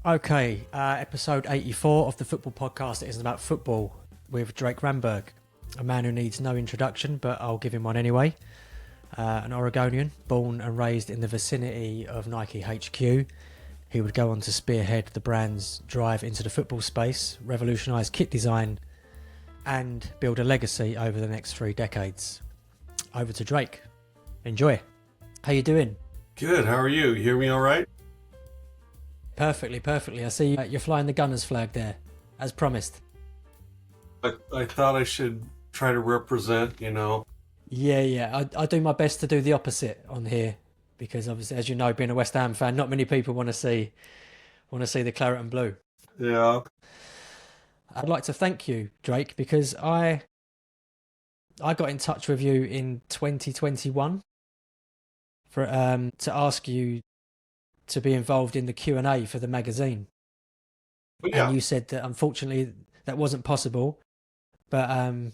Okay, episode 84 of the football podcast. It isn't about football with Drake Ramberg, a man who needs no introduction, but I'll give him one anyway. An Oregonian, born and raised in the vicinity of Nike HQ. He would go on to spearhead the brand's drive into the football space, revolutionise kit design, and build a legacy over the next 3 decades. Over to Drake. Enjoy. How you doing? Good. How are you? You hear me all right? Perfectly. I see you're flying the Gunners flag there, as promised. I thought I should try to represent, Yeah. I do my best to do the opposite on here because obviously, as you know, being a West Ham fan, not many people want to see the claret and blue. Yeah. I'd like to thank you, Drake, because I got in touch with you in 2021 for to ask you to be involved in the Q&A for the magazine. But yeah. And you said that unfortunately that wasn't possible, but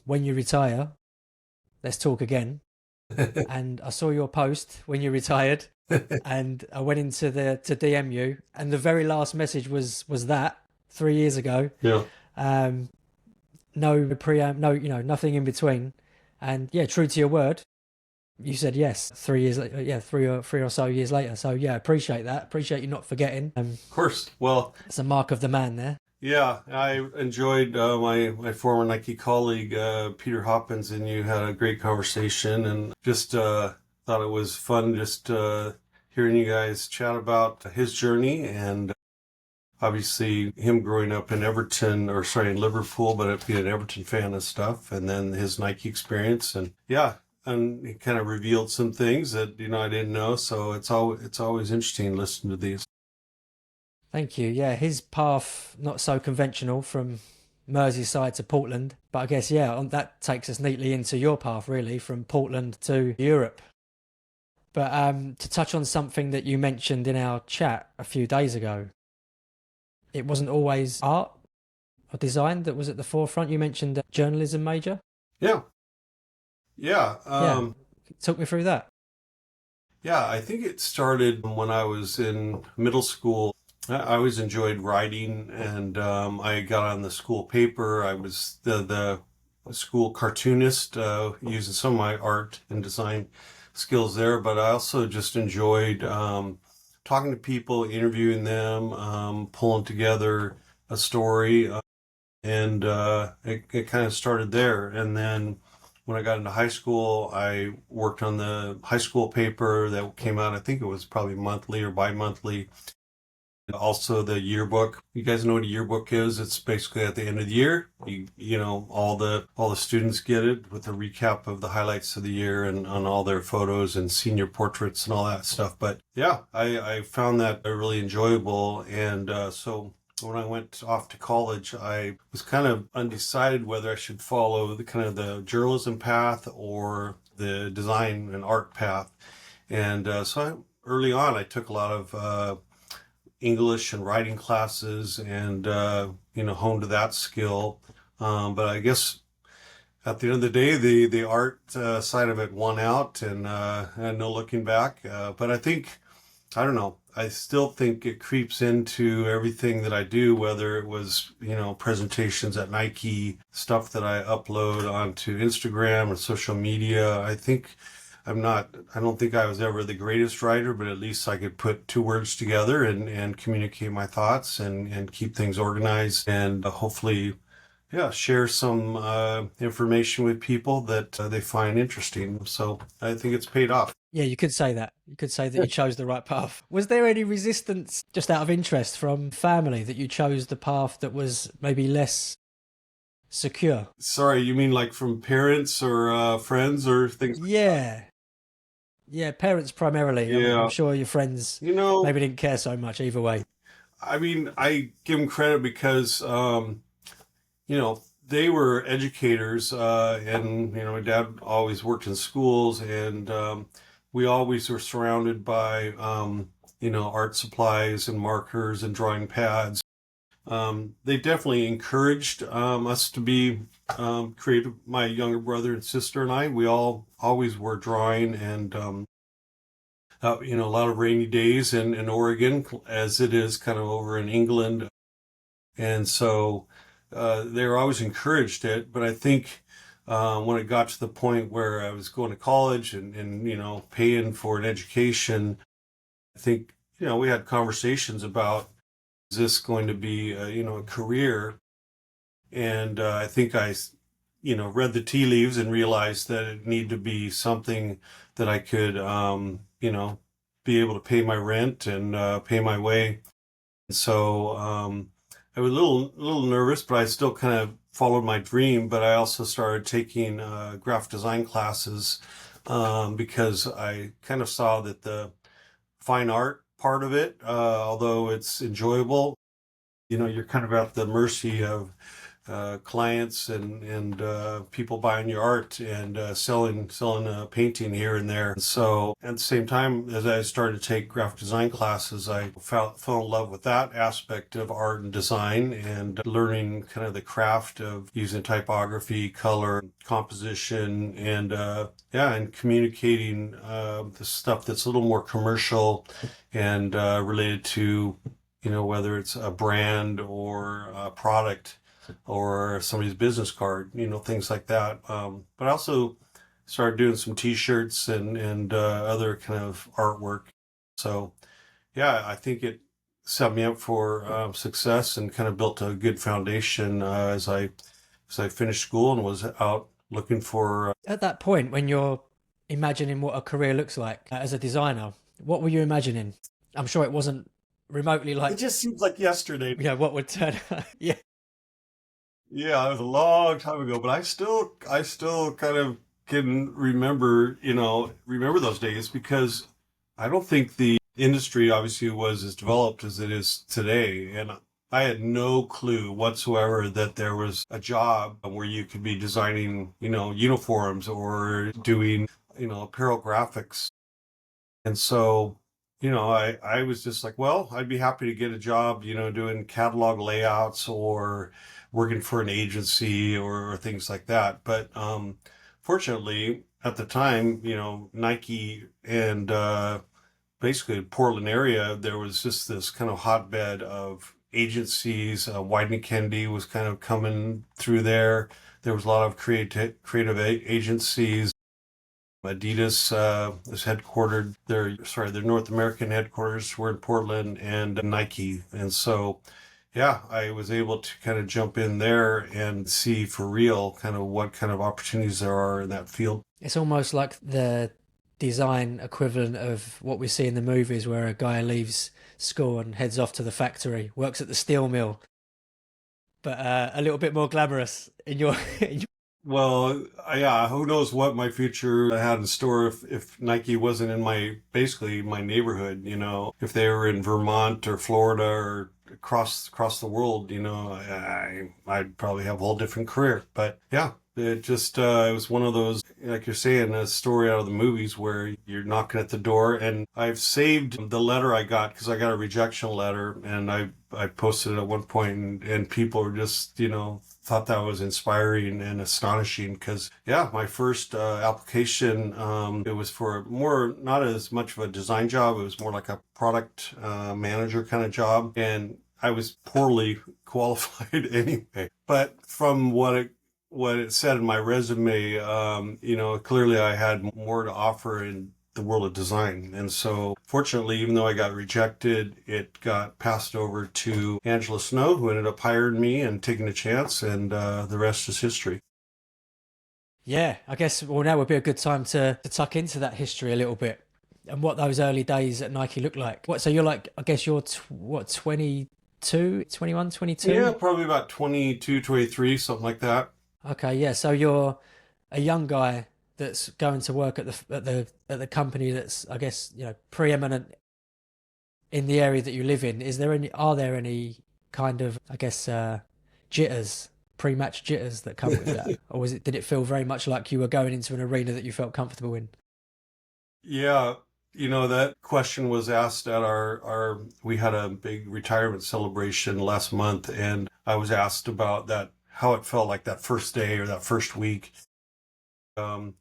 when you retire, let's talk again. And I saw your post when you retired, and I went into to DM you, and the very last message was that 3 years ago. Yeah. No preamp, no, nothing in between, and yeah, true to your word, you said yes 3 years later. Yeah, three or so years later. So yeah, appreciate that. Appreciate you not forgetting. Of course. Well, it's a mark of the man there. Yeah, I enjoyed my former Nike colleague, Peter Hoppins, and you had a great conversation, and just thought it was fun just hearing you guys chat about his journey, and obviously him growing up in in Liverpool, but being an Everton fan and stuff, and then his Nike experience, and yeah, and he kind of revealed some things that, I didn't know, so it's always interesting listening to these. Thank you. Yeah, his path, not so conventional from Merseyside to Portland, but I guess, that takes us neatly into your path, really, from Portland to Europe. But to touch on something that you mentioned in our chat a few days ago, it wasn't always art or design that was at the forefront. You mentioned a journalism major. Yeah. Talk me through that. Yeah, I think it started when I was in middle school. I always enjoyed writing, and I got on the school paper. I was the school cartoonist, using some of my art and design skills there, but I also just enjoyed talking to people, interviewing them, pulling together a story, and it kind of started there. And then when I got into high school, I worked on the high school paper that came out, I think it was probably monthly or bi-monthly. Also the yearbook. You guys know what a yearbook is? It's basically at the end of the year, all the students get it with a recap of the highlights of the year and on all their photos and senior portraits and all that stuff. But yeah, I found that really enjoyable. And so when I went off to college, I was kind of undecided whether I should follow the journalism path or the design and art path. And early on, I took a lot of English and writing classes and, honed to that skill. But I guess at the end of the day, the art side of it won out, and no looking back. But I don't know, I still think it creeps into everything that I do, whether it was, presentations at Nike, stuff that I upload onto Instagram and social media. I don't think I was ever the greatest writer, but at least I could put 2 words together and communicate my thoughts and keep things organized, and hopefully, share some information with people that they find interesting. So I think it's paid off. Yeah, you could say that. You could say that you chose the right path. Was there any resistance, just out of interest, from family that you chose the path that was maybe less secure? Sorry, you mean like from parents or friends or things? Yeah, parents primarily. Yeah. I'm sure your friends maybe didn't care so much either way. I mean, I give them credit because, they were educators, and, my dad always worked in schools, and we always were surrounded by, art supplies and markers and drawing pads. They definitely encouraged us to be creative. My younger brother and sister and I, we all always were drawing and a lot of rainy days in Oregon, as it is kind of over in England. And so they were always encouraged it. But I think when it got to the point where I was going to college and paying for an education, I think, we had conversations about, is this going to be, a career? And I think read the tea leaves and realized that it needed to be something that I could, be able to pay my rent and pay my way. So I was a little nervous, but I still kind of followed my dream. But I also started taking graphic design classes because I kind of saw that the fine art part of it, although it's enjoyable, you're kind of at the mercy of clients and people buying your art and selling a painting here and there. So at the same time, as I started to take graphic design classes, I fell in love with that aspect of art and design and learning kind of the craft of using typography, color, composition, and communicating the stuff that's a little more commercial and related to whether it's a brand or a product or somebody's business card, things like that. But I also started doing some T-shirts and other kind of artwork. So yeah, I think it set me up for success and kind of built a good foundation as I finished school and was out looking for. At that point, when you're imagining what a career looks like as a designer, what were you imagining? I'm sure it wasn't remotely It like, just seems like yesterday. what would turn. Yeah. Yeah, it was a long time ago, but I still kind of can remember those days because I don't think the industry obviously was as developed as it is today. And I had no clue whatsoever that there was a job where you could be designing, uniforms or doing, apparel graphics. And so, I was just like, well, I'd be happy to get a job, doing catalog layouts or working for an agency or things like that. But fortunately, at the time, Nike and basically Portland area, there was just this kind of hotbed of agencies. Wieden Kennedy was kind of coming through there. There was a lot of creative agencies. Adidas is headquartered their North American headquarters were in Portland and Nike. And so, yeah, I was able to kind of jump in there and see for real kind of what kind of opportunities there are in that field. It's almost like the design equivalent of what we see in the movies where a guy leaves school and heads off to the factory, works at the steel mill, but a little bit more glamorous in your, in your. Well, yeah, who knows what my future had in store if Nike wasn't in basically my neighborhood, if they were in Vermont or Florida or across the world, I'd probably have a whole different career. But yeah, it was one of those, like you're saying, a story out of the movies where you're knocking at the door. And I've saved the letter I got because I got a rejection letter and I posted it at one point and people were just, thought that was inspiring and astonishing because yeah, my first application, it was for more, not as much of a design job. It was more like a product manager kind of job. And I was poorly qualified anyway. But from what it said in my resume, clearly I had more to offer in the world of design. And so fortunately, even though I got rejected, it got passed over to Angela Snow, who ended up hiring me and taking a chance, and the rest is history. Yeah, I guess, well, now would be a good time to tuck into that history a little bit and what those early days at Nike look like. So you're like, I guess you're, 22, 21, 22? Yeah, probably about 22, 23, something like that. Okay, yeah. So you're a young guy that's going to work at the company that's, I guess, preeminent in the area that you live in. Are there any kind of, I guess, jitters, pre-match jitters that come with that? Or did it feel very much like you were going into an arena that you felt comfortable in? Yeah, that question was asked at we had a big retirement celebration last month, and I was asked about that, how it felt like that first day or that first week.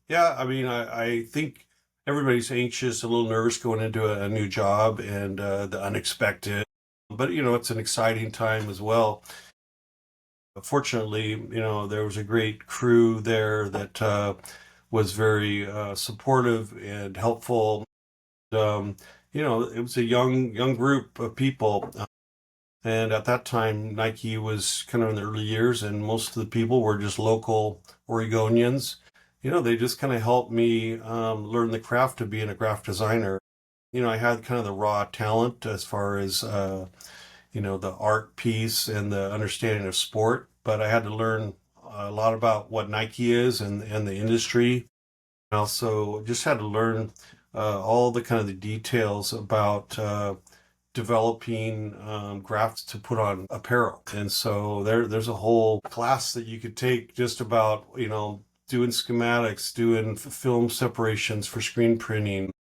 Yeah, I mean, I think everybody's anxious, a little nervous going into a new job and the unexpected. But, it's an exciting time as well. Fortunately, there was a great crew there that was very supportive and helpful. Um, it was a young group of people. And at that time, Nike was kind of in the early years, and most of the people were just local Oregonians. They just kind of helped me learn the craft of being a graphic designer. I had kind of the raw talent as far as, the art piece and the understanding of sport, but I had to learn a lot about what Nike is and the industry. I also just had to learn all the kind of the details about developing graphics to put on apparel. And so there's a whole class that you could take just about, doing schematics, doing film separations for screen printing,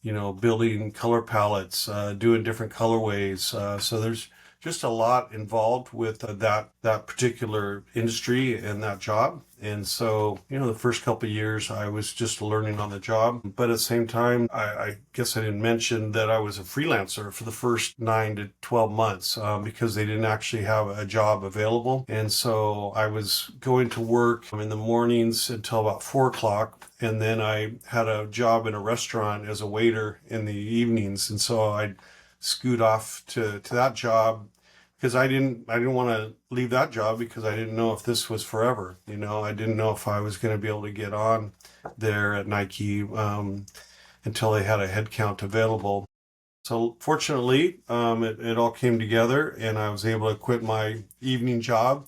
building color palettes, doing different colorways. So there's just a lot involved with that particular industry and that job. And so, the first couple of years I was just learning on the job. But at the same time, I guess I didn't mention that I was a freelancer for the first 9 to 12 months because they didn't actually have a job available. And so I was going to work in the mornings until about 4 o'clock. And then I had a job in a restaurant as a waiter in the evenings. And so I'd scoot off to that job because I didn't want to leave that job because I didn't know if this was forever. I didn't know if I was going to be able to get on there at Nike until they had a headcount available. So fortunately, it all came together and I was able to quit my evening job.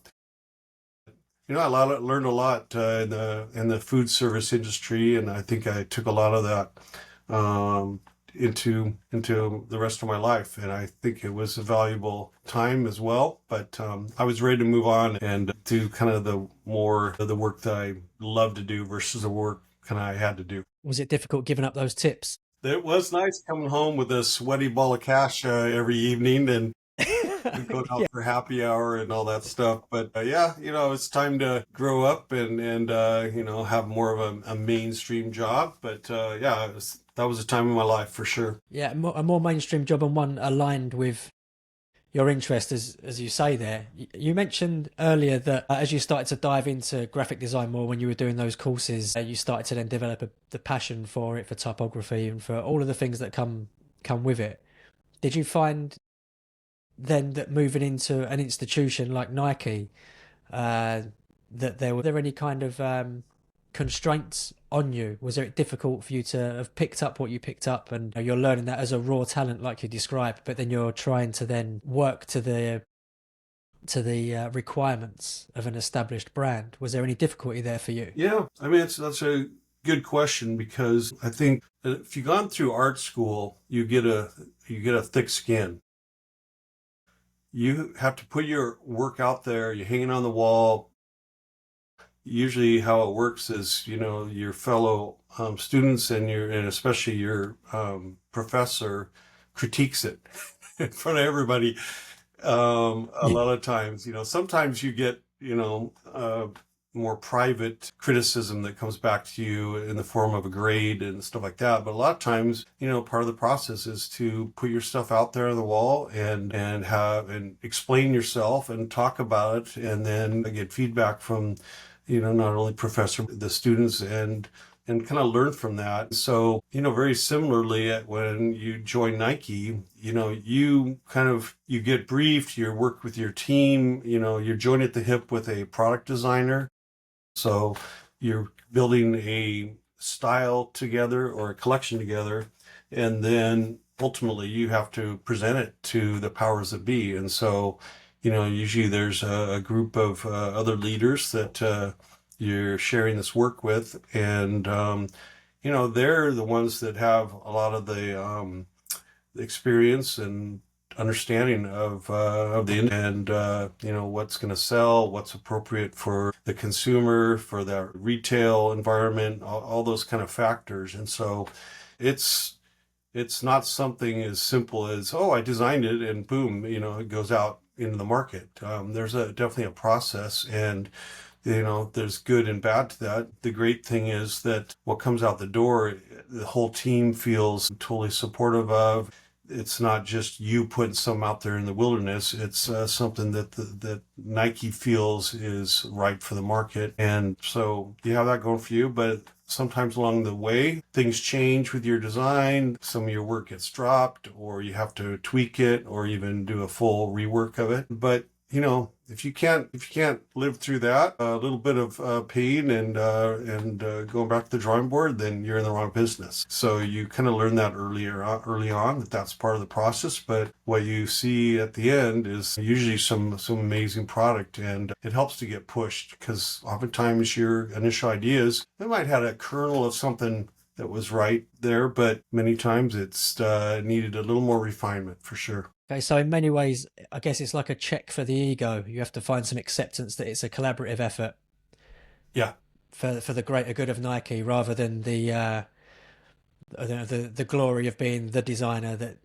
I learned a lot in the food service industry, and I think I took a lot of that into the rest of my life. And I think it was a valuable time as well. But I was ready to move on and do kind of the work that I love to do versus the work kind of I had to do. Was it difficult giving up those tips? It was nice coming home with a sweaty ball of cash every evening and going out for happy hour and all that stuff. But yeah, it's time to grow up and have more of a mainstream job. But yeah, that was a time in my life for sure. Yeah, a more mainstream job and one aligned with your interest, as you say there. You mentioned earlier that as you started to dive into graphic design more when you were doing those courses, you started to then develop the passion for it, for typography and for all of the things that come with it. Did you find then that moving into an institution like Nike, that were there any kind of constraints on you? Was it difficult for you to have picked up what you picked up and you're learning that as a raw talent like you described, but then you're trying to then work to the requirements of an established brand? Was there any difficulty there for you? Yeah, I mean, that's a good question because I think that if you've gone through art school, you get a thick skin. You have to put your work out there, you're hanging on the wall. Usually how it works is, your fellow students and especially your professor critiques it in front of everybody. A lot of times, sometimes you get, more private criticism that comes back to you in the form of a grade and stuff like that. But a lot of times, part of the process is to put your stuff out there on the wall and explain yourself and talk about it, and then get feedback from, not only professor, the students, and kind of learn from that. So, very similarly, when you join Nike, you get briefed, you work with your team, you're joined at the hip with a product designer. So you're building a style together or a collection together, and then ultimately you have to present it to the powers that be. And so, usually there's a group of other leaders that you're sharing this work with, and they're the ones that have a lot of the experience and understanding of what's going to sell, what's appropriate for the consumer, for the retail environment, all those kind of factors. And so it's not something as simple as, oh, I designed it and boom, it goes out into the market. There's definitely a process, and there's good and bad to that. The great thing is that what comes out the door, the whole team feels totally supportive of. It's not just you putting some out there in the wilderness. It's something that Nike feels is right for the market. And so you have that going for you, but sometimes along the way, things change with your design. Some of your work gets dropped, or you have to tweak it, or even do a full rework of it. But if you can't live through that, a little bit of pain and going back to the drawing board, then you're in the wrong business. So you kind of learn that early on, that that's part of the process. But what you see at the end is usually some amazing product, and it helps to get pushed, because oftentimes your initial ideas, they might have a kernel of something that was right there, but many times it's needed a little more refinement for sure. Okay, so in many ways, I guess it's like a check for the ego. You have to find some acceptance that it's a collaborative effort Yeah. for the greater good of Nike, rather than the glory of being the designer that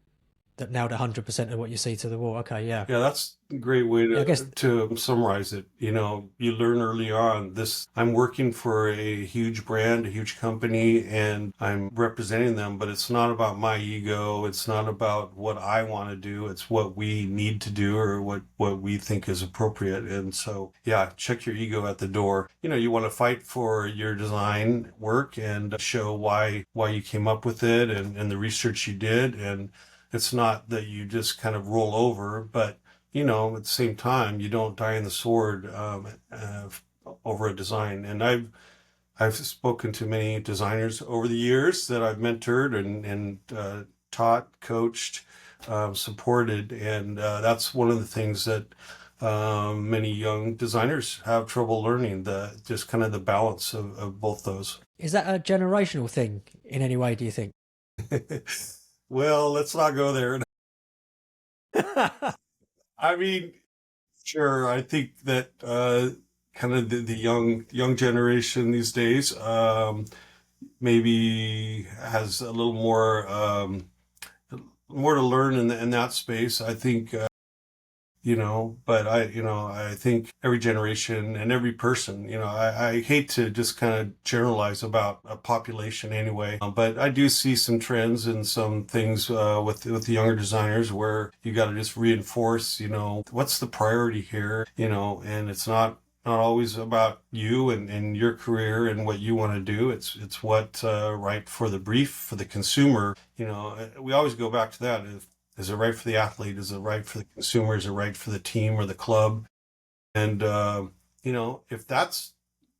nailed 100% of what you see to the wall. Okay, yeah. Yeah, that's a great way Yeah, I guess to summarize it. You learn early on this. I'm working for a huge brand, a huge company, and I'm representing them, but it's not about my ego. It's not about what I want to do. It's what we need to do, or what we think is appropriate. And so, yeah, check your ego at the door. You want to fight for your design work and show why you came up with it, and the research you did. And it's not that you just kind of roll over, but at the same time, you don't die in the sword over a design. And I've spoken to many designers over the years that I've mentored and taught, coached, supported, and that's one of the things that many young designers have trouble learning, the just kind of the balance of both those. is that a generational thing in any way, do you think? Well, let's not go there. I mean, sure. I think that kind of the young generation these days maybe has a little more to learn in that space. I think but I think every generation and every person, I hate to just kind of generalize about a population anyway, but I do see some trends and some things with the younger designers where you got to just reinforce, what's the priority here, and it's not always about you and your career and what you want to do. It's what right for the brief, for the consumer. We always go back to that. Is it right for the athlete? Is it right for the consumer? Is it right for the team or the club? And if that's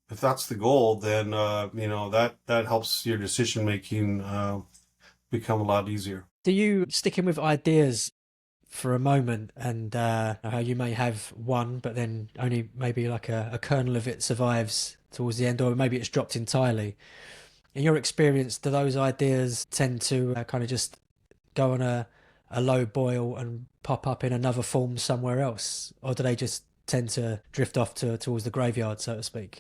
the goal, then that helps your decision making become a lot easier. Do you, sticking with ideas for a moment, and how you may have one, but then only maybe like a kernel of it survives towards the end, or maybe it's dropped entirely. In your experience, do those ideas tend to kind of just go on a low boil and pop up in another form somewhere else, or do they just tend to drift off towards the graveyard, so to speak?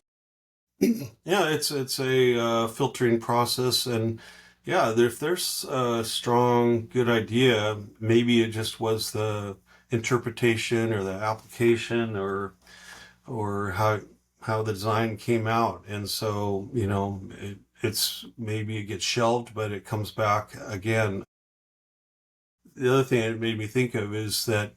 Yeah, it's a filtering process, and yeah, if there's a strong, good idea, maybe it just was the interpretation or the application or how the design came out, and so it's maybe it gets shelved, but it comes back again. The other thing it made me think of is that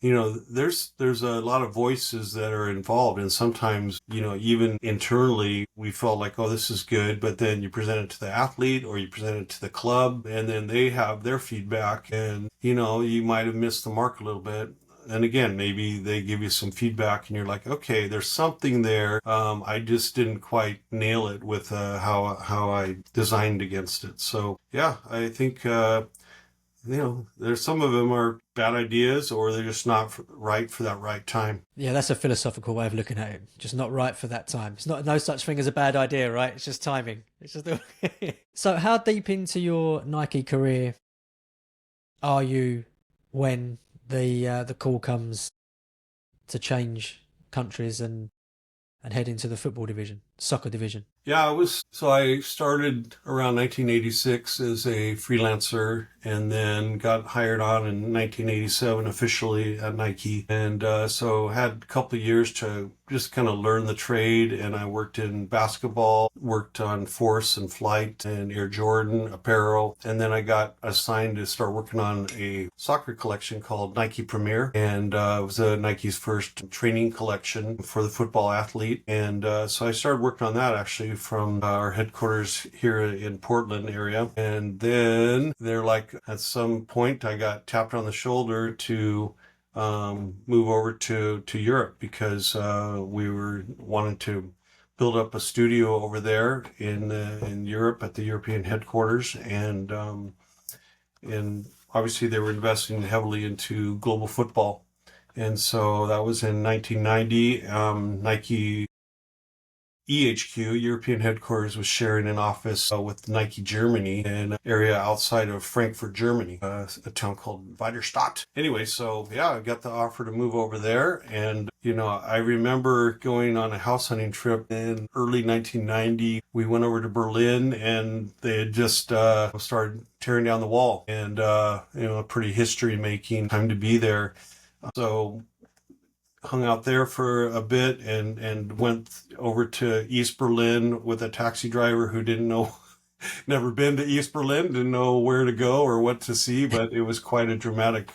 there's a lot of voices that are involved, and sometimes even internally we felt like, oh, this is good, but then you present it to the athlete or you present it to the club, and then they have their feedback, and you might have missed the mark a little bit. And again, maybe they give you some feedback and you're like, okay, there's something there. I just didn't quite nail it with how I designed against it. So yeah, I think there's some of them are bad ideas, or they're just not right for that right time. Yeah, that's a philosophical way of looking at it. Just not right for that time. It's not no such thing as a bad idea, right? It's just timing. It's just So how deep into your Nike career are you when the call comes to change countries and head into the football division, soccer division? Yeah, I started around 1986 as a freelancer, and then got hired on in 1987 officially at Nike. And so had a couple of years to just kind of learned the trade, and I worked in basketball, worked on force and flight and Air Jordan apparel. And then I got assigned to start working on a soccer collection called Nike Premier. And it was Nike's first training collection for the football athlete. And so I started working on that actually from our headquarters here in Portland area. And then they're like, at some point I got tapped on the shoulder to move over to Europe because we were wanting to build up a studio over there in Europe at the European headquarters, and obviously they were investing heavily into global football, and so that was in 1990. Nike EHQ, European headquarters, was sharing an office with Nike Germany in an area outside of Frankfurt, Germany, a town called Weiderstadt. Anyway, so yeah, I got the offer to move over there. And, I remember going on a house hunting trip in early 1990. We went over to Berlin and they had just started tearing down the wall, and, a pretty history making time to be there. So hung out there for a bit and went over to East Berlin with a taxi driver who didn't know, never been to East Berlin, didn't know where to go or what to see, but it was quite a dramatic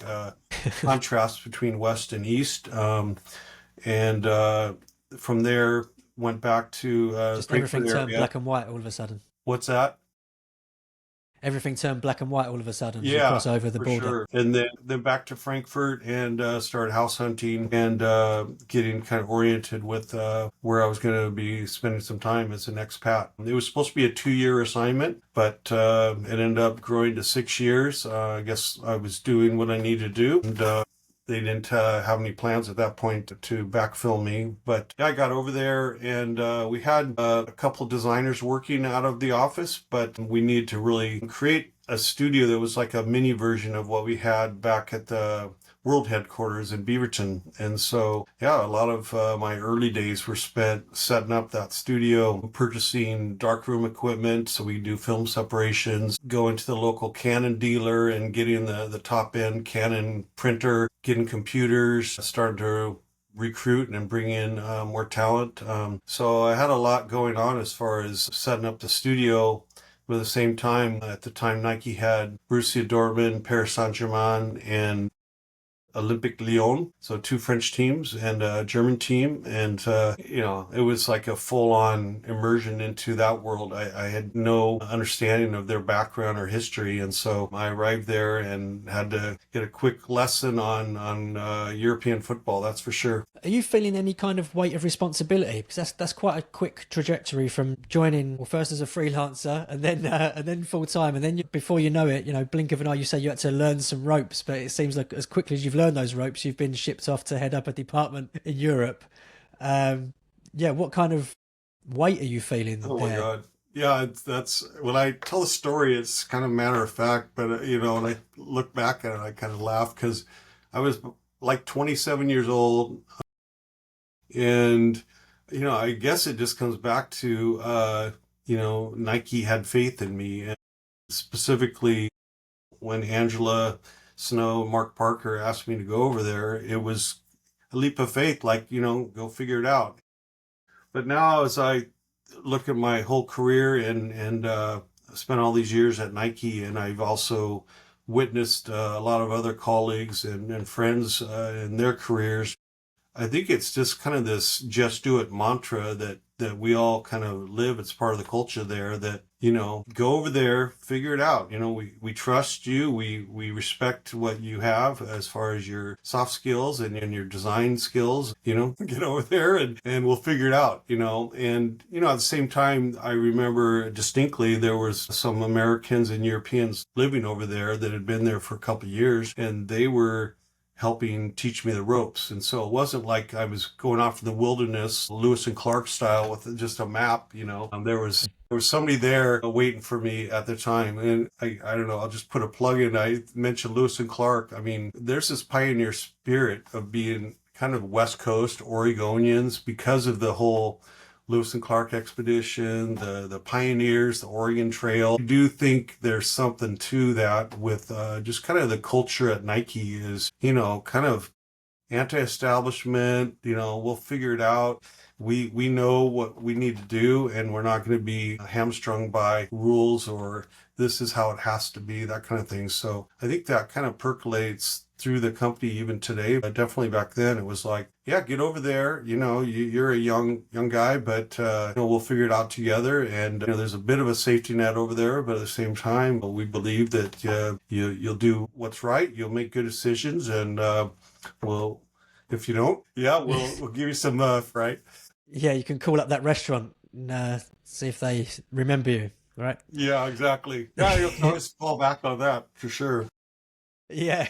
contrast between West and East. And from there, went back to Just everything Frankfurt turned area. black and white all of a sudden. What's that? Everything turned black and white all of a sudden as you Yeah, cross over the for border. sure. And then back to Frankfurt and started house hunting and getting kind of oriented with where I was going to be spending some time as an expat. It was supposed to be a 2-year assignment, but it ended up growing to 6 years. I guess I was doing what I needed to do. And they didn't have any plans at that point to backfill me. But yeah, I got over there and we had a couple designers working out of the office, but we needed to really create a studio that was like a mini version of what we had back at the world headquarters in Beaverton. And so, yeah, a lot of my early days were spent setting up that studio, purchasing darkroom equipment so we do film separations, going to the local Canon dealer and getting the top end Canon printer, getting computers, started to recruit and bring in more talent. So I had a lot going on as far as setting up the studio. But at the same time, at the time, Nike had Borussia Dortmund, Paris Saint-Germain, and Olympique Lyon, so 2 French teams and a German team. And, it was like a full-on immersion into that world. I had no understanding of their background or history. And so I arrived there and had to get a quick lesson on European football, that's for sure. Are you feeling any kind of weight of responsibility? Because that's quite a quick trajectory from joining, well, first as a freelancer and then full time, and then before you know it, blink of an eye, you say you had to learn some ropes, but it seems like as quickly as you've learned those ropes, you've been shipped off to head up a department in Europe. What kind of weight are you feeling Oh there? my God. Yeah, that's when I tell the story, it's kind of matter of fact, but when I look back at it, I kind of laugh because I was like 27 years old. And, I guess it just comes back to, Nike had faith in me. And specifically when Angela Snow, Mark Parker asked me to go over there, it was a leap of faith, like, go figure it out. But now as I look at my whole career and spent all these years at Nike, and I've also witnessed a lot of other colleagues and friends in their careers, I think it's just kind of this just do it mantra that we all kind of live. It's part of the culture there that, go over there, figure it out. We trust you. We respect what you have as far as your soft skills and your design skills, get over there and we'll figure it out, and, at the same time, I remember distinctly there was some Americans and Europeans living over there that had been there for a couple of years, and they were helping teach me the ropes. And so it wasn't like I was going off in the wilderness, Lewis and Clark style with just a map, there was somebody there waiting for me at the time. And I don't know, I'll just put a plug in. I mentioned Lewis and Clark. I mean, there's this pioneer spirit of being kind of West Coast Oregonians because of the whole Lewis and Clark expedition, the pioneers, the Oregon Trail. I do think there's something to that with just kind of the culture at Nike is, kind of anti-establishment. We'll figure it out. We know what we need to do, and we're not going to be hamstrung by rules or this is how it has to be, that kind of thing. So I think that kind of percolates through the company even today. But definitely back then it was like, yeah, get over there. You're a young guy, but we'll figure it out together. And there's a bit of a safety net over there, but at the same time, we believe that you'll do what's right. You'll make good decisions, and we'll if you don't, yeah, we'll give you some right. Yeah, you can call up that restaurant and see if they remember you, right? Yeah, exactly. Yeah, you'll always fall back on that for sure. Yeah,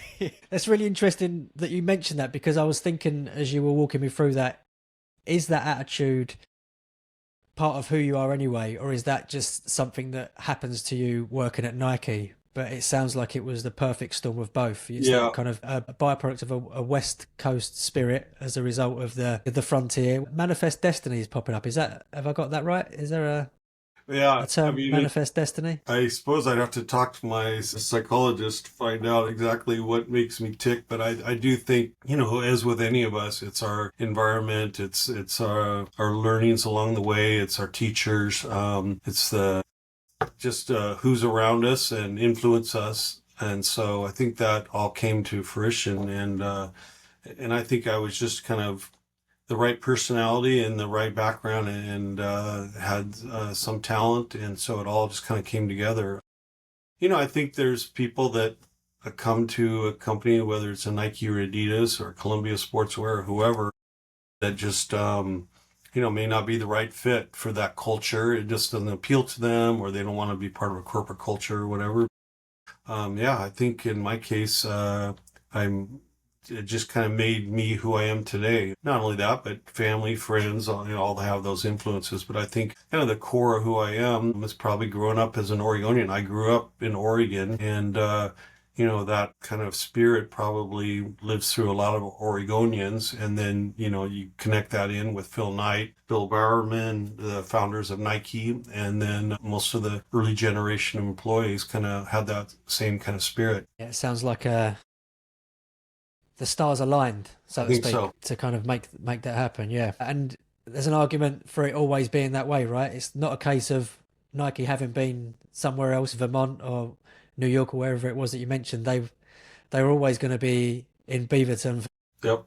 that's really interesting that you mentioned that, because I was thinking as you were walking me through that, is that attitude part of who you are anyway, or is that just something that happens to you working at Nike? But it sounds like it was the perfect storm of both. It's Yeah. like kind of a byproduct of a West Coast spirit as a result of the frontier. Manifest destiny is popping up. Is that, have I got that right? Is there Yeah, a I term, mean, manifest destiny? I suppose I'd have to talk to my psychologist to find out exactly what makes me tick. But I do think, as with any of us, it's our environment, it's our learnings along the way, it's our teachers, it's the just who's around us and influence us. And so I think that all came to fruition, and I think I was just kind of the right personality and the right background, and had some talent, and so it all just kind of came together. I think there's people that come to a company, whether it's a Nike or Adidas or Columbia Sportswear or whoever, that just may not be the right fit for that culture. It just doesn't appeal to them, or they don't want to be part of a corporate culture or whatever. Yeah, I think in my case, I'm it just kind of made me who I am today. Not only that, but family, friends, all have those influences. But I think kind of the core of who I am is probably growing up as an Oregonian. I grew up in Oregon, and that kind of spirit probably lives through a lot of Oregonians. And then you connect that in with Phil Knight, Bill Bowerman, the founders of Nike, and then most of the early generation of employees kind of had that same kind of spirit. Yeah, it sounds like the stars aligned, I so to think speak, so. to kind of make that happen. Yeah, and there's an argument for it always being that way, right? It's not a case of Nike having been somewhere else, Vermont or New York or wherever it was that you mentioned. They were always going to be in Beaverton Yep.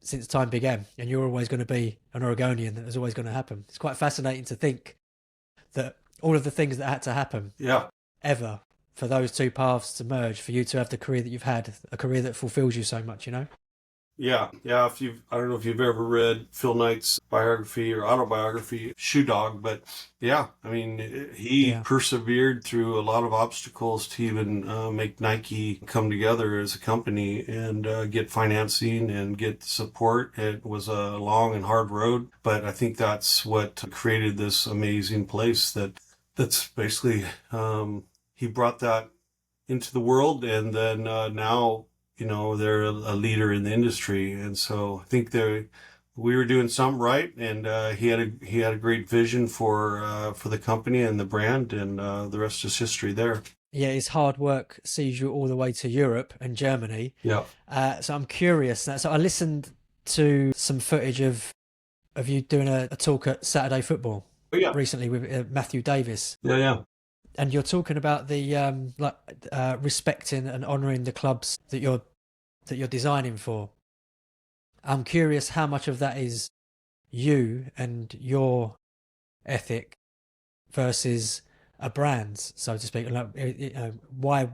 since time began, and you're always going to be an Oregonian. That was always going to happen. It's quite fascinating to think that all of the things that had to happen Yeah. ever for those two paths to merge, for you to have the career that you've had, a career that fulfills you so much, Yeah. Yeah. I don't know if you've ever read Phil Knight's biography or autobiography, Shoe Dog, but yeah, I mean, he Yeah. persevered through a lot of obstacles to even make Nike come together as a company and get financing and get support. It was a long and hard road, but I think that's what created this amazing place that's basically, he brought that into the world, and then now they're a leader in the industry, and so I think we were doing something right, and he had a great vision for the company and the brand, and the rest is history there. Yeah, his hard work sees you all the way to Europe and Germany. Yeah. So I'm curious. So I listened to some footage of you doing a talk at Saturday Football Oh yeah. recently with Matthew Davis, Yeah, yeah. and you're talking about the respecting and honouring the clubs that you're designing for. I'm curious how much of that is you and your ethic versus a brand's, so to speak. Like, why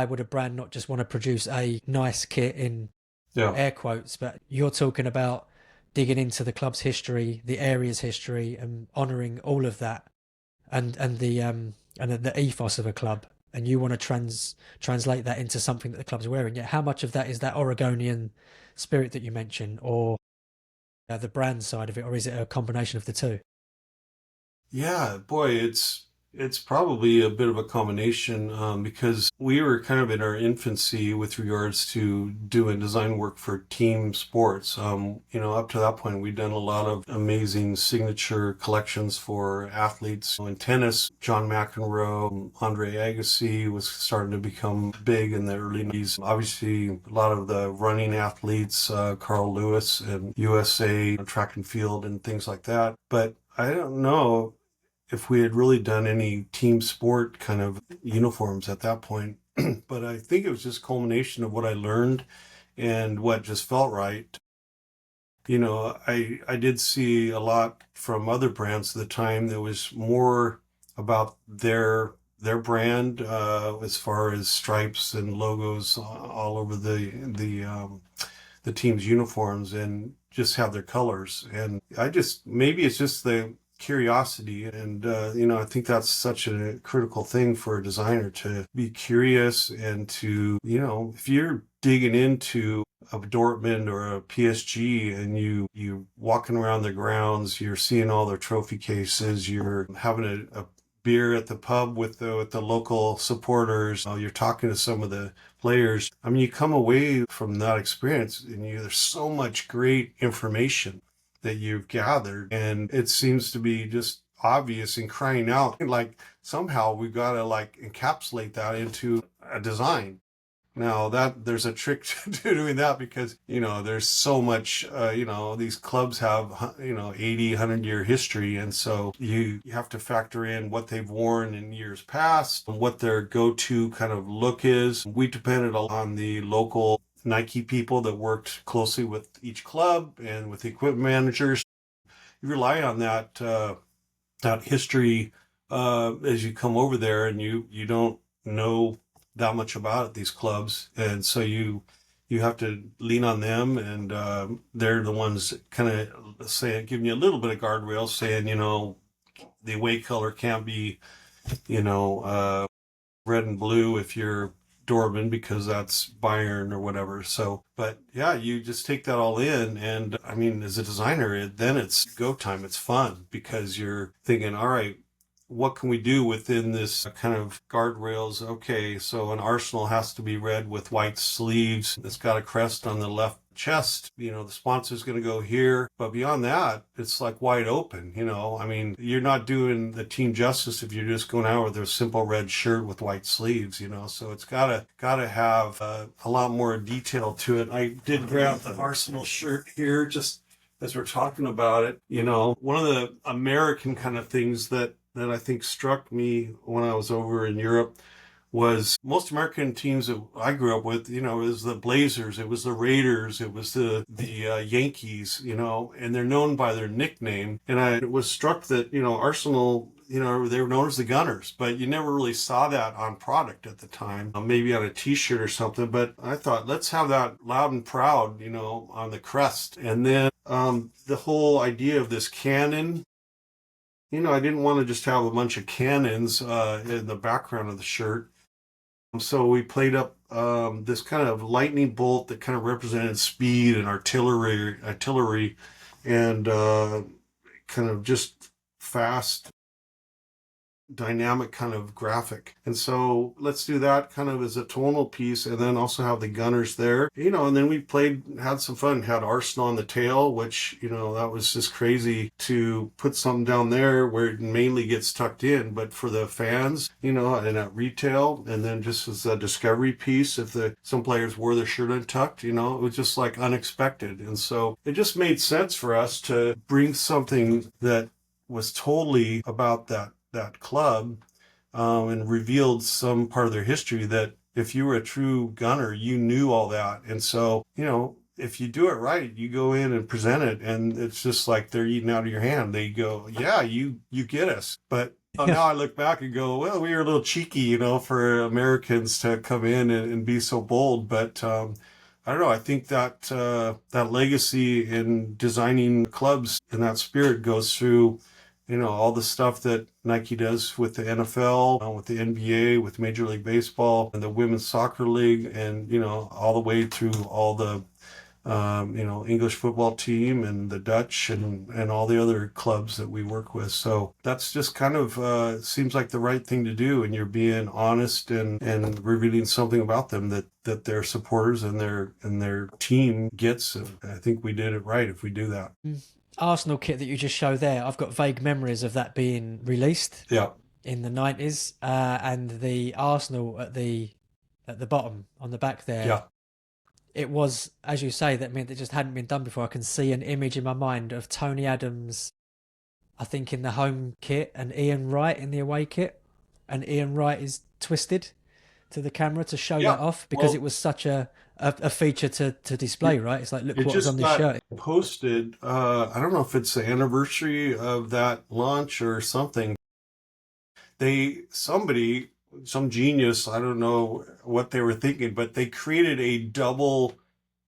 would a brand not just want to produce a nice kit in Yeah. air quotes, but you're talking about digging into the club's history, the area's history, and honouring all of that, and the ethos of a club, and you want to translate that into something that the club's wearing. Yet, how much of that is that Oregonian spirit that you mentioned, or the brand side of it, or is it a combination of the two? Yeah, boy, it's It's probably a bit of a combination because we were kind of in our infancy with regards to doing design work for team sports. Up to that point, we'd done a lot of amazing signature collections for athletes. In tennis, John McEnroe, Andre Agassi was starting to become big in the early 90s. Obviously, a lot of the running athletes, Carl Lewis and USA, track and field and things like that. But I don't know if we had really done any team sport kind of uniforms at that point. But I think it was just culmination of what I learned and what just felt right. I did see a lot from other brands at the time that was more about their brand as far as stripes and logos all over the team's uniforms and just have their colors. And maybe it's just the curiosity. And, I think that's such a critical thing for a designer to be curious and to, if you're digging into a Dortmund or a PSG and you walking around the grounds, you're seeing all their trophy cases, you're having a beer at the pub with the local supporters. You're talking to some of the players. I mean, you come away from that experience and there's so much great information that you've gathered, and it seems to be just obvious and crying out. Like somehow we've got to like encapsulate that into a design. Now that there's a trick to doing that because, there's so much, these clubs have, 80, 100-year history. And so you have to factor in what they've worn in years past and what their go-to kind of look is. We depended on the local Nike people that worked closely with each club and with the equipment managers. You rely on that history as you come over there, and you don't know that much about these clubs, and so you have to lean on them, and they're the ones kind of saying, giving you a little bit of guardrails, saying, the away color can't be, red and blue if you're Dortmund because that's Bayern or whatever. So, but yeah, you just take that all in. And I mean, as a designer, then it's go time. It's fun because you're thinking, all right, what can we do within this kind of guardrails? Okay, so an Arsenal has to be red with white sleeves. It's got a crest on the left chest. The sponsor's going to go here. But beyond that, it's like wide open. I mean, you're not doing the team justice if you're just going out with a simple red shirt with white sleeves, So it's gotta have a lot more detail to it. I did grab the Arsenal shirt here just as we're talking about it. One of the American kind of things that I think struck me when I was over in Europe was most American teams that I grew up with, it was the Blazers, it was the Raiders, it was the Yankees, and they're known by their nickname. And I was struck that, Arsenal, they were known as the Gunners, but you never really saw that on product at the time, maybe on a t-shirt or something. But I thought, let's have that loud and proud, on the crest. And then the whole idea of this cannon, I didn't want to just have a bunch of cannons in the background of the shirt. So we played up this kind of lightning bolt that kind of represented speed and artillery, and kind of just fast, dynamic kind of graphic. And so let's do that kind of as a tonal piece, and then also have the Gunners there, and then we had some fun, had Arsenal on the tail, which, that was just crazy to put something down there where it mainly gets tucked in, but for the fans, and at retail, and then just as a discovery piece, if some players wore their shirt untucked, it was just like unexpected. And so it just made sense for us to bring something that was totally about that club, and revealed some part of their history that if you were a true gunner, you knew all that. And so, if you do it right, you go in and present it, and it's just like they're eating out of your hand. They go, yeah, you get us. But now I look back and go, well, we were a little cheeky, for Americans to come in and be so bold. But I don't know. I think that that legacy in designing clubs in that spirit goes through, all the stuff that Nike does with the NFL, with the NBA, with Major League Baseball, and the Women's Soccer League, and, all the way through all the English football team and the Dutch and all the other clubs that we work with. So that's just kind of seems like the right thing to do. And you're being honest and revealing something about them that their supporters and their team gets. And I think we did it right if we do that. Arsenal kit that you just showed there, I've got vague memories of that being released Yeah. in the 90s, and the Arsenal at the bottom on the back there. Yeah. It was, as you say, that meant it just hadn't been done before. I can see an image in my mind of Tony Adams, I think, in the home kit, and Ian Wright in the away kit, and Ian Wright is twisted to the camera to show Yeah. that off because Well, it was such a feature to display, right? It's like, look it what was just on this got shirt. posted. I don't know if it's the anniversary of that launch or something. Some genius, I don't know what they were thinking, but they created a double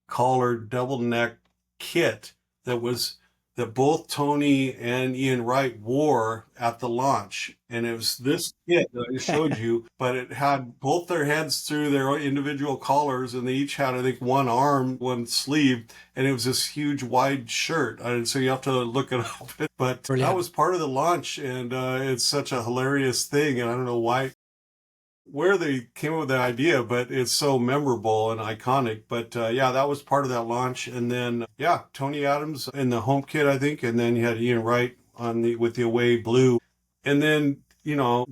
collared, double neck kit that was that both Tony and Ian Wright wore at the launch. And it was this kit that I showed you, but it had both their heads through their individual collars, and they each had, I think, one arm, one sleeve, and it was this huge wide shirt. And so you have to look it up. But Brilliant. that was part of the launch, and it's such a hilarious thing, and I don't know where they came up with the idea, but it's so memorable and iconic. But yeah, that was part of that launch. And then yeah, Tony Adams in the home kit, I think, and then you had Ian Wright with the away blue. And then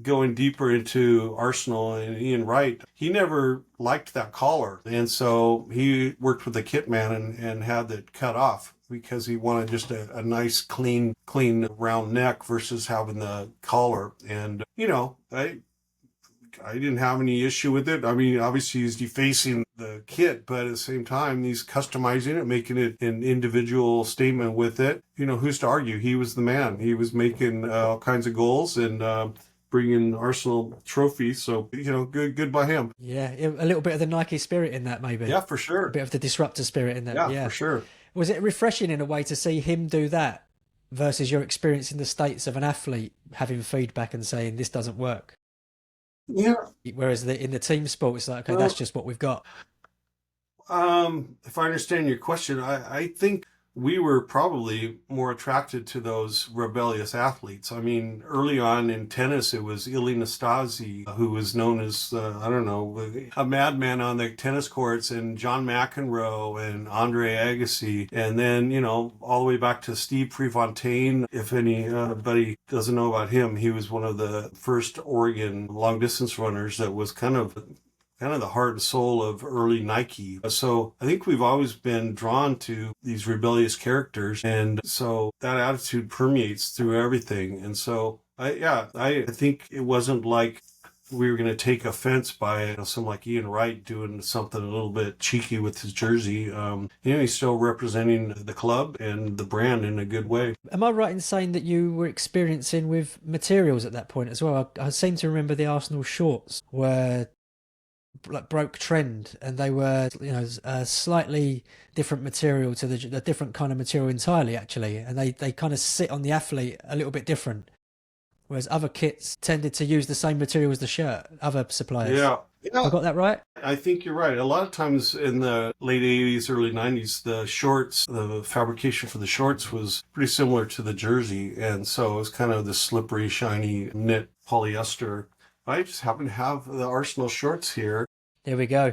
going deeper into Arsenal and Ian Wright, he never liked that collar, and so he worked with the kit man and had it cut off because he wanted just a nice clean round neck versus having the collar. And I didn't have any issue with it. I mean, obviously he's defacing the kit, but at the same time, he's customizing it, making it an individual statement with it. Who's to argue? He was the man. He was making all kinds of goals and bringing Arsenal trophies. So, good by him. Yeah, a little bit of the Nike spirit in that, maybe. Yeah, for sure. A bit of the disruptor spirit in that. Yeah, for sure. Was it refreshing in a way to see him do that versus your experience in the States of an athlete having feedback and saying, this doesn't work? Yeah. Whereas in the team sport, it's like, okay, that's just what we've got. If I understand your question, I think we were probably more attracted to those rebellious athletes. I mean, early on in tennis, it was Ilie Nastase, who was known as, a madman on the tennis courts, and John McEnroe and Andre Agassi. And then, all the way back to Steve Prefontaine. If anybody doesn't know about him, he was one of the first Oregon long distance runners that was kind of the heart and soul of early Nike. So I think we've always been drawn to these rebellious characters. And so that attitude permeates through everything. And so, I think it wasn't like we were going to take offense by someone like Ian Wright doing something a little bit cheeky with his jersey. He's still representing the club and the brand in a good way. Am I right in saying that you were experiencing with materials at that point as well? I seem to remember the Arsenal shorts were broke trend, and they were a slightly different material to the different kind of material entirely, actually, and they kind of sit on the athlete a little bit different, whereas other kits tended to use the same material as the shirt, other suppliers. Yeah. I got that right? I think you're right. A lot of times in the late 80s, early 90s, the fabrication for the shorts was pretty similar to the jersey, and so it was kind of the slippery, shiny knit polyester. I just happen to have the Arsenal shorts here. There we go.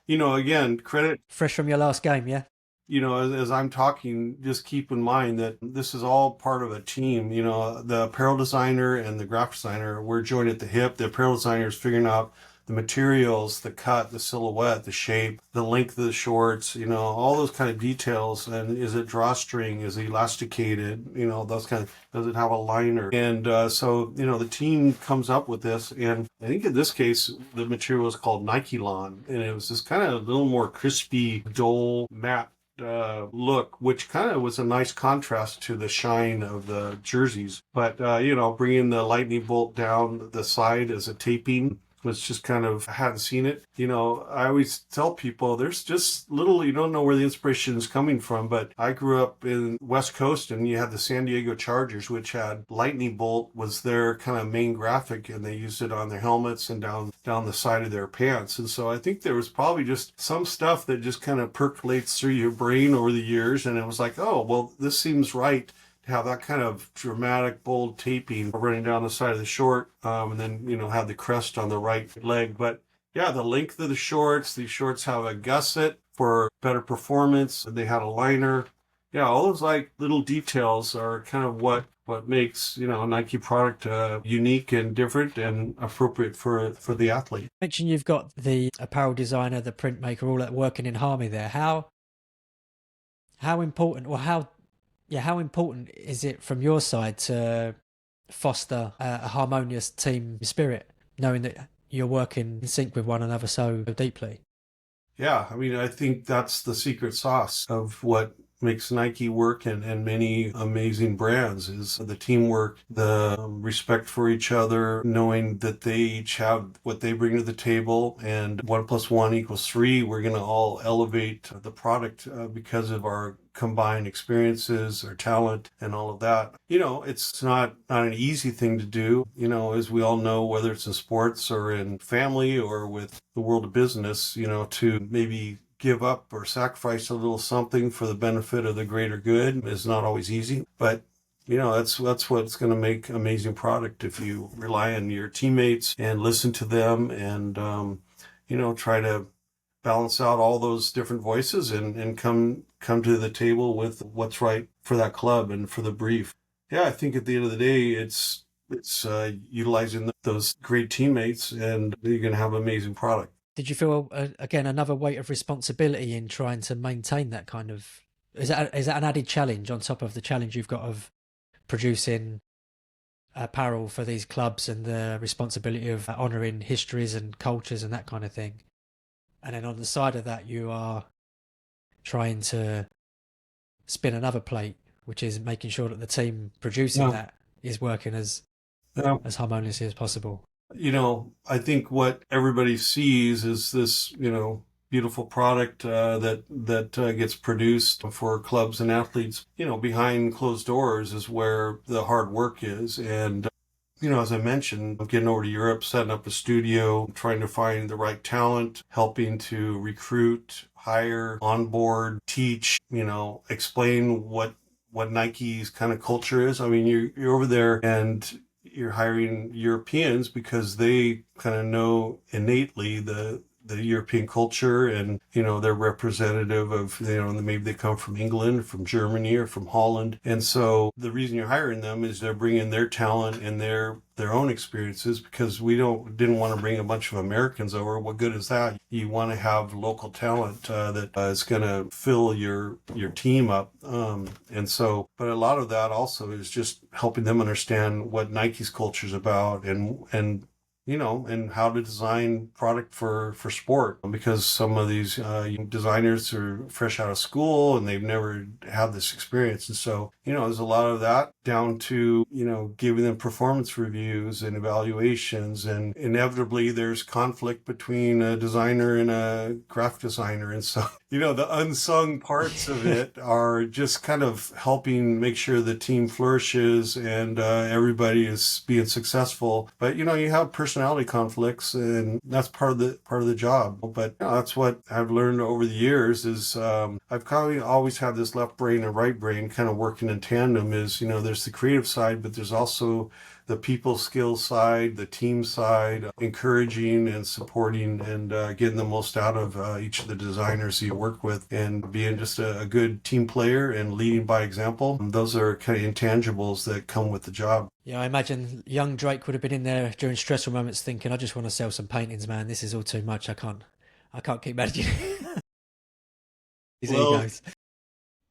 Again, credit. Fresh from your last game, yeah? As I'm talking, just keep in mind that this is all part of a team. The apparel designer and the graphic designer, we're joined at the hip. The apparel designer is figuring out the materials, the cut, the silhouette, the shape, the length of the shorts, all those kind of details. And is it drawstring? Is it elasticated? Those kind of, does it have a liner? And so, the team comes up with this. And I think in this case, the material is called Nike Lawn. And it was this kind of a little more crispy, dull, matte look, which kind of was a nice contrast to the shine of the jerseys. But, bringing the lightning bolt down the side as a taping was just kind of, I hadn't seen it. I always tell people there's just little, you don't know where the inspiration is coming from. But I grew up in West Coast, and you had the San Diego Chargers, which had lightning bolt was their kind of main graphic, and they used it on their helmets and down the side of their pants. And so I think there was probably just some stuff that just kind of percolates through your brain over the years. And it was like, oh, well, this seems right to have that kind of dramatic, bold taping running down the side of the short, and then, have the crest on the right leg. But yeah, the length of the shorts, these shorts have a gusset for better performance. They had a liner. Yeah, all those like little details are kind of what makes, a Nike product unique and different and appropriate for the athlete. You mentioned you've got the apparel designer, the printmaker, all that working in harmony there. How important, or how important is it from your side to foster a harmonious team spirit, knowing that you're working in sync with one another so deeply? Yeah, I mean, I think that's the secret sauce of what makes Nike work, and many amazing brands, is the teamwork, the respect for each other, knowing that they each have what they bring to the table, and 1+1 = 3. We're going to all elevate the product because of our combined experiences, our talent, and all of that. It's not an easy thing to do, as we all know, whether it's in sports or in family or with the world of business, to maybe give up or sacrifice a little something for the benefit of the greater good is not always easy. But that's what's going to make amazing product, if you rely on your teammates and listen to them, and try to balance out all those different voices, and come to the table with what's right for that club and for the brief. Yeah, I think at the end of the day, it's utilizing those great teammates, and you're going to have an amazing product. Did you feel, again, another weight of responsibility in trying to maintain that kind of? Is that an added challenge on top of the challenge you've got of producing apparel for these clubs, and the responsibility of honouring histories and cultures and that kind of thing? And then on the side of that, you are trying to spin another plate, which is making sure that the team producing that is working as harmoniously as possible. I think what everybody sees is this, beautiful product that gets produced for clubs and athletes. Behind closed doors is where the hard work is. And as I mentioned, getting over to Europe, setting up a studio, trying to find the right talent, helping to recruit, hire, onboard, teach, explain what Nike's kind of culture is. I mean, you're over there, and you're hiring Europeans because they kind of know innately the European culture, and they're representative of, maybe they come from England, from Germany, or from Holland. And so the reason you're hiring them is they're bringing their talent and their own experiences, because we didn't want to bring a bunch of Americans over. What good is that? You want to have local talent that is going to fill your team up. And so, but a lot of that also is just helping them understand what Nike's culture is about, and how to design product for sport, because some of these designers are fresh out of school and they've never had this experience. And so, there's a lot of that, down to, giving them performance reviews and evaluations, and inevitably there's conflict between a designer and a graphic designer. And so, the unsung parts of it are just kind of helping make sure the team flourishes and everybody is being successful. But, you have personality conflicts, and that's part of the job. But that's what I've learned over the years is I've kind of always had this left brain and right brain kind of working in tandem. Is there's the creative side, but there's also the people skills side, the team side, encouraging and supporting, and getting the most out of each of the designers you work with, and being just a good team player and leading by example. Those are kind of intangibles that come with the job. Yeah, I imagine young Drake would have been in there during stressful moments thinking, I just want to sell some paintings, man. This is all too much. I can't keep managing these egos.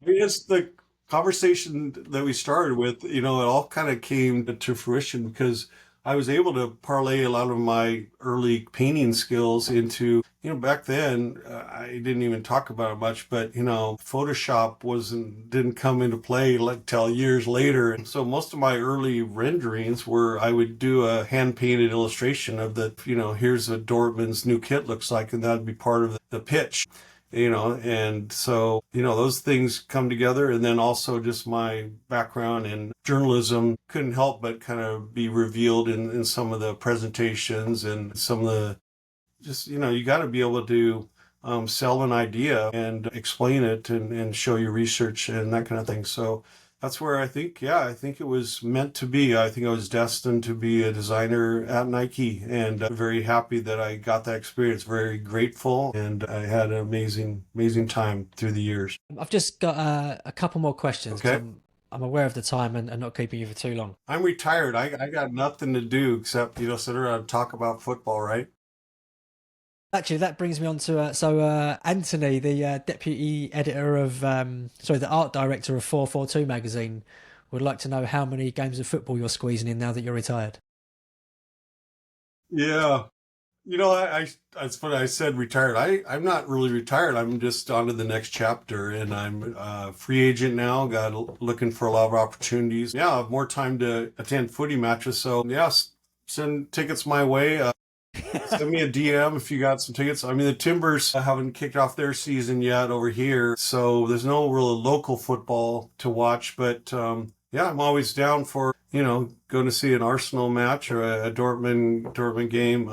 It's the conversation that we started with, it all kind of came to fruition because I was able to parlay a lot of my early painting skills into, back then, I didn't even talk about it much, but, Photoshop didn't come into play like till years later. And so most of my early renderings were, I would do a hand painted illustration of here's what Dortmund's new kit looks like, and that'd be part of the pitch. And so, those things come together. And then also just my background in journalism couldn't help but kind of be revealed in some of the presentations and some of the, just, you got to be able to sell an idea and explain it and show your research and that kind of thing. So that's where I think it was meant to be. I think I was destined to be a designer at Nike, and very happy that I got that experience. Very grateful, and I had an amazing time through the years. I've just got a couple more questions. Okay. I'm aware of the time and not keeping you for too long. I'm retired. I got nothing to do except, sit around and talk about football, right? Actually, that brings me on to Anthony, the deputy editor of the art director of 442 magazine, would like to know how many games of football you're squeezing in now that you're retired. Yeah. That's funny. I said retired. I'm not really retired. I'm just on to the next chapter, and I'm a free agent now. Looking for a lot of opportunities. Yeah, I have more time to attend footy matches. So yes, send tickets my way. Send me a DM if you got some tickets. I mean, the Timbers haven't kicked off their season yet over here, so there's no real local football to watch. But I'm always down for going to see an Arsenal match or a Dortmund game.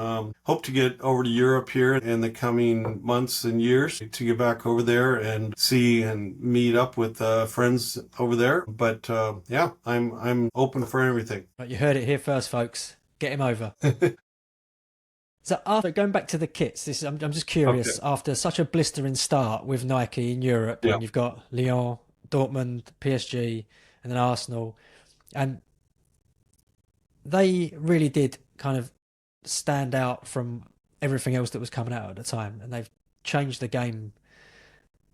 Hope to get over to Europe here in the coming months and years to get back over there and see and meet up with friends over there. But I'm open for everything. Right, you heard it here first, folks. Get him over. So after going back to the kits, I'm just curious. Okay. After such a blistering start with Nike in Europe, and you've got Lyon, Dortmund, PSG, and then Arsenal, and they really did kind of stand out from everything else that was coming out at the time, and they've changed the game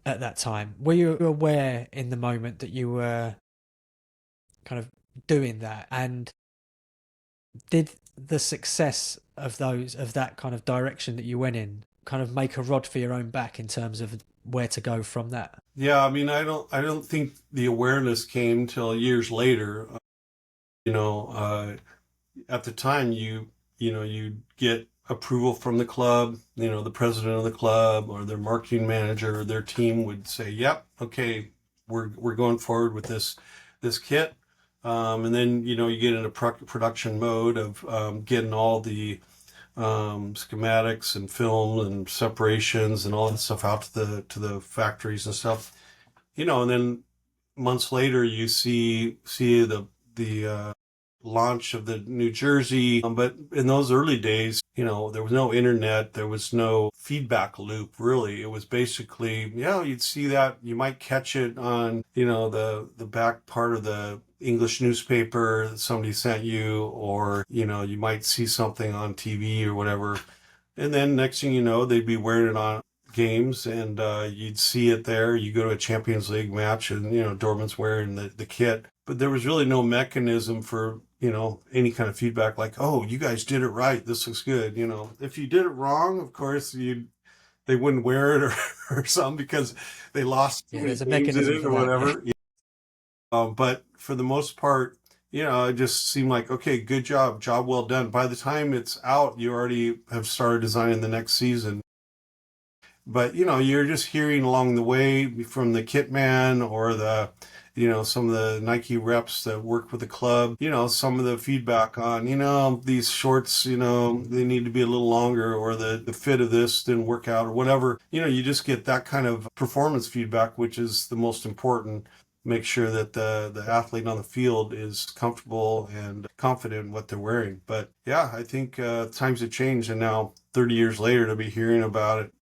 at that time. Were you aware in the moment that you were kind of doing that, and did the success of that kind of direction that you went in kind of make a rod for your own back in terms of where to go from that? Yeah, I mean, I don't think the awareness came till years later. At the time you get approval from the club, the president of the club or their marketing manager or their team would say, yep, okay, we're going forward with this kit. And then, you get into production mode of getting all the schematics and film and separations and all that stuff out to the factories and stuff. And then months later, you see the launch of the New Jersey. But in those early days, there was no internet, there was no feedback loop, really. It was basically, you'd see that, you might catch it on, the back part of the English newspaper that somebody sent you, or, you might see something on TV or whatever. And then next thing you know, they'd be wearing it on games, and you'd see it there. You go to a Champions League match and, Dortmund's wearing the kit. But there was really no mechanism for, any kind of feedback like, oh, you guys did it right. This looks good. If you did it wrong, of course, they wouldn't wear it or something because they lost there's a mechanism or whatever. But for the most part, it just seemed like, okay, good job well done. By the time it's out, you already have started designing the next season. But, you're just hearing along the way from the kit man or some of the Nike reps that work with the club, some of the feedback on, these shorts, they need to be a little longer, or the fit of this didn't work out, or whatever. You just get that kind of performance feedback, which is the most important. Make sure that the athlete on the field is comfortable and confident in what they're wearing. But yeah, I think times have changed, and now 30 years later to be hearing about it,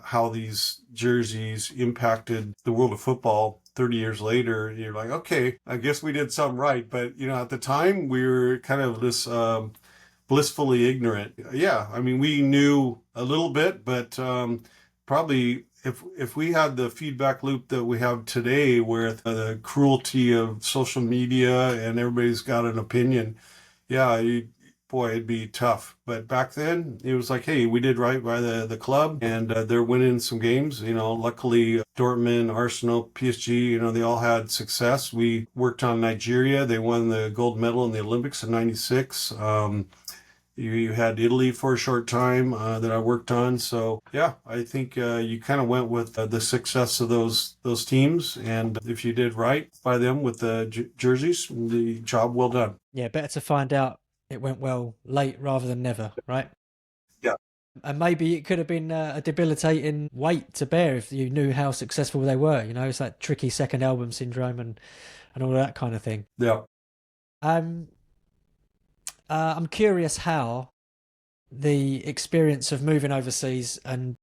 how these jerseys impacted the world of football 30 years later, you're like, okay, I guess we did something right. But, at the time we were kind of this blissfully ignorant. Yeah, I mean, we knew a little bit, but probably if we had the feedback loop that we have today, where the cruelty of social media and everybody's got an opinion, yeah, boy, it'd be tough. But back then, it was like, hey, we did right by the club, and they're winning some games. Luckily, Dortmund, Arsenal, PSG, they all had success. We worked on Nigeria. They won the gold medal in the Olympics in '96. You had Italy for a short time that I worked on. So yeah, I think you kind of went with the success of those teams, and if you did right by them with the jerseys, the job well done. Yeah, better to find out it went well late rather than never, right? Yeah. And maybe it could have been a debilitating weight to bear if you knew how successful they were. It's that tricky second album syndrome and all that kind of thing. Yeah. I'm curious how the experience of moving overseas and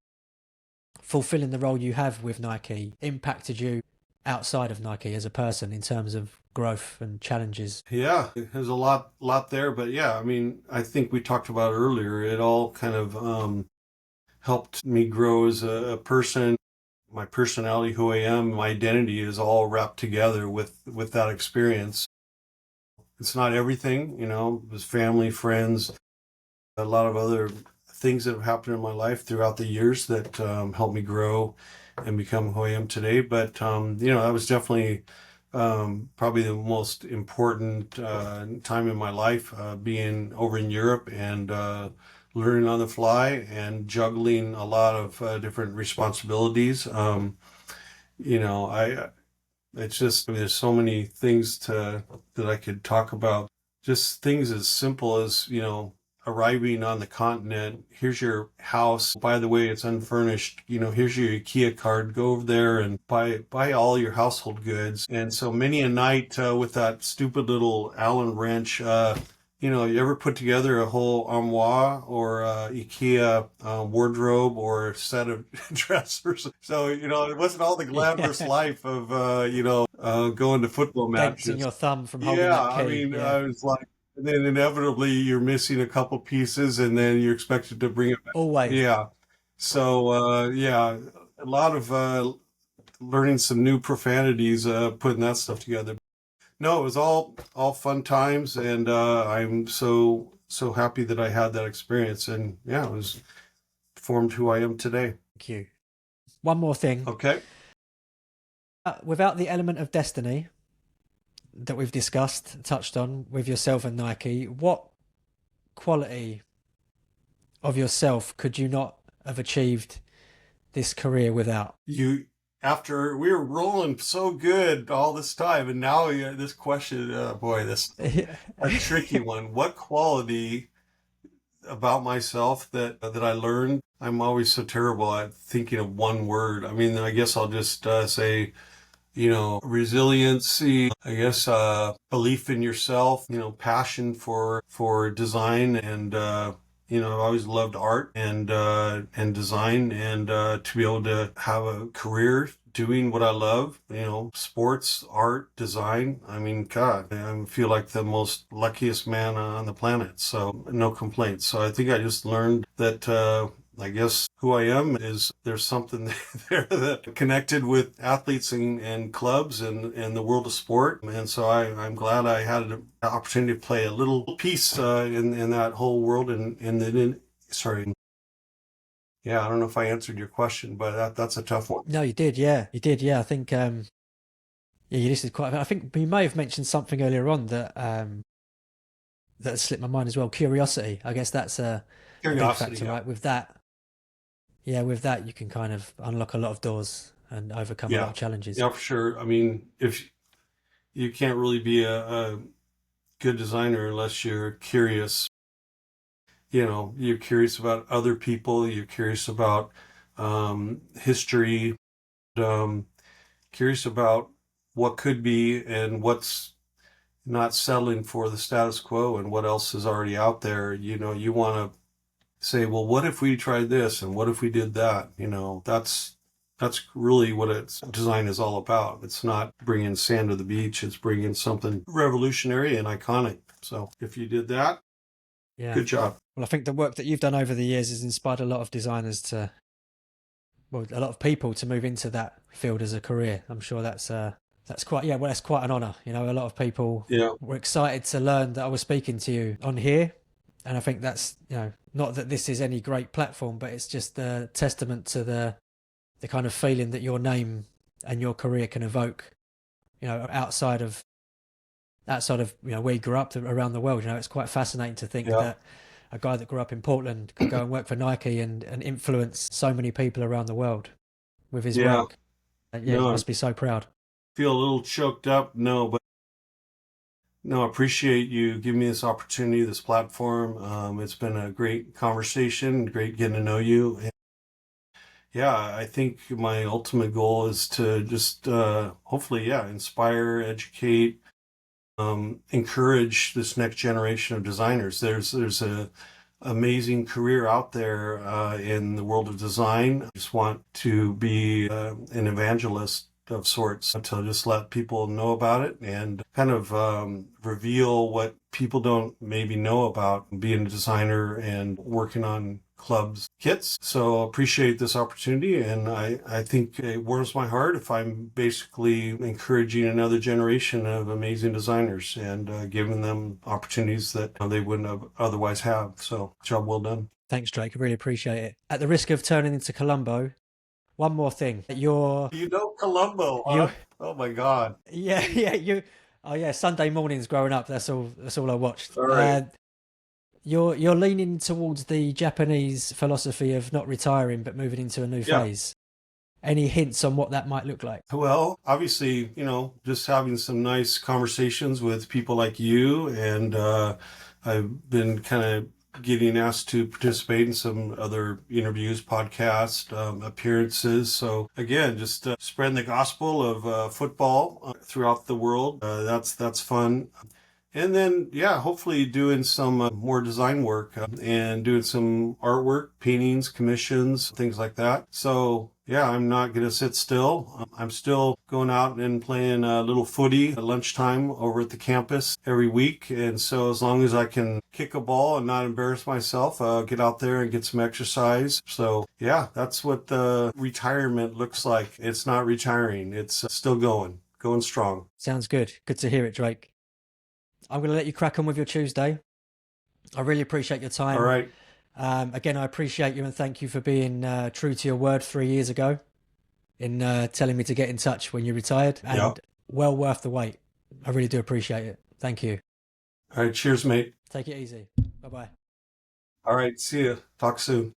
fulfilling the role you have with Nike impacted you outside of Nike as a person in terms of growth and challenges. Yeah, there's a lot there, but yeah, I mean, I think we talked about earlier, it all kind of helped me grow as a person. My personality, who I am, my identity is all wrapped together with that experience. It's not everything, it was family, friends, a lot of other things that have happened in my life throughout the years that helped me grow and become who I am today. But, that was definitely probably the most important time in my life, being over in Europe and learning on the fly and juggling a lot of different responsibilities. I it's just there's so many things that I could talk about. Just things as simple as arriving on the continent. Here's your house. By the way, it's unfurnished. Here's your IKEA card. Go over there and buy all your household goods. And so many a night with that stupid little Allen wrench. You ever put together a whole armoire or IKEA wardrobe or set of dressers? So, it wasn't all the glamorous life of, going to football matches. Dents in your thumb from holding that key. I mean, yeah. I was like, and then inevitably you're missing a couple pieces and then you're expected to bring it back. Always. Yeah. So, a lot of learning some new profanities, putting that stuff together. No, it was all fun times, and I'm so happy that I had that experience, and yeah, it was formed who I am today. Thank you. One more thing. Okay. Without the element of destiny that we've touched on with yourself and Nike, what quality of yourself could you not have achieved this career without? After we were rolling so good all this time, and now this question, boy, this a tricky one. What quality about myself that I learned? I'm always so terrible at thinking of one word. I mean, I guess I'll just say, resiliency, I guess, belief in yourself, passion for design and, I've always loved art and design, and to be able to have a career doing what I love, sports, art, design. I mean, God, I feel like the most luckiest man on the planet. So no complaints. So I think I just learned that I guess who I am is there's something there that connected with athletes and clubs and the world of sport. And so I'm glad I had an opportunity to play a little piece in that whole world. Sorry. Yeah, I don't know if I answered your question, but that's a tough one. No, you did. Yeah, you did. Yeah, I think, you listed quite, I think you may have mentioned something earlier on that, that slipped my mind as well. Curiosity. I guess that's a big factor, right? With that, you can kind of unlock a lot of doors and overcome a lot of challenges. Yeah, for sure. I mean, if you can't really be a good designer unless you're curious. You're curious about other people. You're curious about history. Curious about what could be and what's not settling for the status quo and what else is already out there. You want to say, well, what if we tried this and what if we did that? That's really what design is all about. It's not bringing sand to the beach. It's bringing something revolutionary and iconic. So if you did that, good job. Well, I think the work that you've done over the years has inspired a lot of designers a lot of people to move into that field as a career. I'm sure that's quite an honor. A lot of people were excited to learn that I was speaking to you on here And I think that's, not that this is any great platform, but it's just a testament to the kind of feeling that your name and your career can evoke, outside of where you grew up around the world. It's quite fascinating to think Yeah. that a guy that grew up in Portland could go and work for Nike and influence so many people around the world with his Yeah. work. And yeah, you No, I must be so proud. feel a little choked up. No, but no, I appreciate you giving me this opportunity, this platform. It's been a great conversation, great getting to know you. And yeah, I think my ultimate goal is to just hopefully, yeah, inspire, educate, encourage this next generation of designers. There's a amazing career out there in the world of design. I just want to be an evangelist of sorts to just let people know about it and kind of reveal what people don't maybe know about being a designer and working on clubs kits. So appreciate this opportunity, and I think it warms my heart if I'm basically encouraging another generation of amazing designers and giving them opportunities that they wouldn't have otherwise have. So job well done. Thanks, Drake. I really appreciate it. At the risk of turning into Columbo, one more thing. You know Columbo, You huh? Oh my God. yeah, oh yeah, Sunday mornings growing up, that's all I watched. All right. You're leaning towards the Japanese philosophy of not retiring but moving into a new Yeah. phase. Any hints on what that might look like? Well, obviously, just having some nice conversations with people like you, and I've been kind of getting asked to participate in some other interviews, podcast appearances. So again, just spreading the gospel of football throughout the world. That's fun. And then, yeah, hopefully doing some more design work and doing some artwork, paintings, commissions, things like that. So, yeah, I'm not going to sit still. I'm still going out and playing a little footy at lunchtime over at the campus every week. And so as long as I can kick a ball and not embarrass myself, get out there and get some exercise. So, yeah, that's what the retirement looks like. It's not retiring. It's still going strong. Sounds good. Good to hear it, Drake. I'm going to let you crack on with your Tuesday. I really appreciate your All time. right. Again, I appreciate you and thank you for being true to your word 3 years ago in telling me to get in touch when you retired, Yeah. and well worth the wait. I really do appreciate it. Thank you. All right. Cheers, mate. Take it easy. Bye bye. All right. See you. Talk soon.